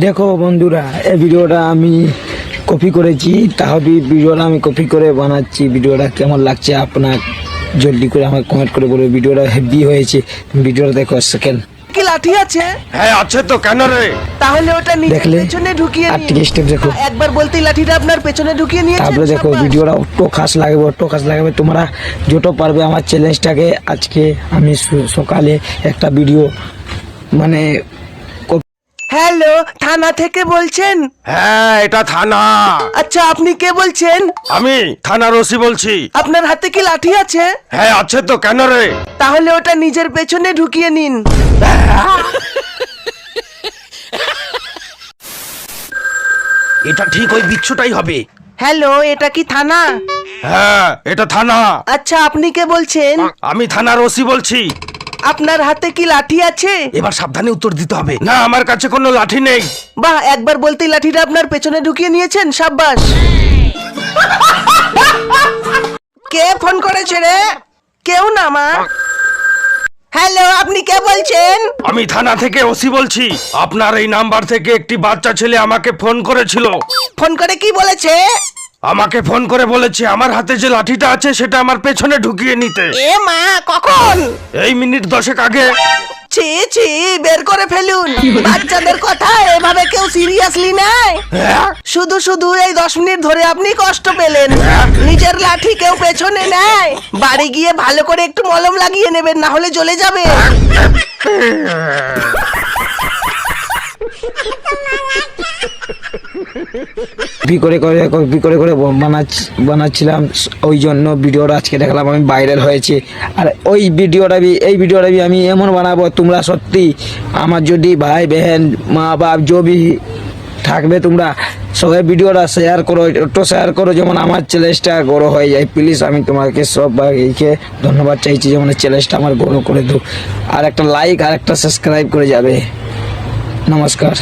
দেখো বন্ধুরা, এই ভিডিওটা আমি কপি করেছি, তাহলে ভিডিওটা আমি কপি করে বানাচ্ছি। ভিডিওটা কেমন লাগছে আপনার জলদি করে আমাকে কমেন্ট করে বলবে। ভিডিওটা হেভি হয়েছে, ভিডিওটা দেখো। সেকেন্ড কি লাঠি আছে? হ্যাঁ আছে তো, কেন রে? তাহলে ওটা নিজের দেখলে? পেছনে ঢুকিয়ে আর নিন। থেকে স্টেপ দেখো, একবার বলতেই লাঠিটা আপনার পেছনে ঢুকিয়ে নিয়েছেন। তারপরে দেখো সাবাস। ভিডিওটা অটো খাস লাগবে। তোমরা যত পারবে আমার চ্যালেঞ্জটাকে আজকে আমি সকালে একটা ভিডিও মানে হ্যালো, থানা থেকে বলছেন? হ্যাঁ এটা থানা। আচ্ছা, আপনি কে বলছেন? আমি থানার ওসি বলছি। আপনার হাতে কি লাঠি আছে? হ্যাঁ আছে তো, কেন রে? তাহলে ওটা নিজের পেছনে ঢুকিয়ে নিন। এটা ঠিক ওই বিচ্ছুটাই হবে। হ্যালো, এটা কি থানা? হ্যাঁ এটা থানা। আচ্ছা, আপনি কে বলছেন? আমি থানার ওসি বলছি। আপনার হাতে কি লাঠি আছে? এবার সাবধানে উত্তর দিতে হবে। না, আমার কাছে কোনো লাঠি নেই। বাহ, একবার বলতেই লাঠিটা আপনার পেছনে ঢুকিয়ে নিয়েছেন। সাব্বাস। কে ফোন করেছে রে? কেউ না মা। হ্যালো, আপনি কে বলছেন? আমি থানা থেকে ওসি বলছি। আপনার এই নাম্বার থেকে একটি বাচ্চা ছেলে আমাকে ফোন করেছিল। ফোন করে কি বলেছে? আমাকে ফোন করে বলেছে আমার হাতে যে লাঠিটা আছে সেটা আমার পেছনে ঢুকিয়ে নিতে। এ মা, কখন? এই মিনিট 10 আগে। ছি ছি, বের করে ফেলুন। বাচ্চাদের কথা এভাবে কেউ সিরিয়াসলি নেয়? হ্যাঁ? শুধু শুধু এই 10 মিনিট ধরে আপনি কষ্ট পেলেন। নিজের লাঠি কেউ পেছনে নেয়? বাড়ি গিয়ে ভালো করে একটু মলম লাগিয়ে নেবেন, না হলে জ্বলে যাবে। কপি করে বানাচ্ছিলাম, ওই জন্য ভিডিওটা আজকে দেখলাম আমি ভাইরাল হয়েছে। আর এই ভিডিওটা আমি এমন বানাবো, তোমরা সত্যি আমার যদি ভাই বহন মা বাপ জবি থাকবে, তোমরা সবাই ভিডিওটা শেয়ার করো, একটু শেয়ার করো, যেমন আমার চ্যালেঞ্জটা বড় হয়ে যায়। প্লিজ আমি তোমাকে সব ভাইকে ধন্যবাদ চাইছি, যেমন চ্যালেঞ্জটা আমার বড় করে দাও। আর একটা লাইক আর একটা সাবস্ক্রাইব করে যাবে। নমস্কার।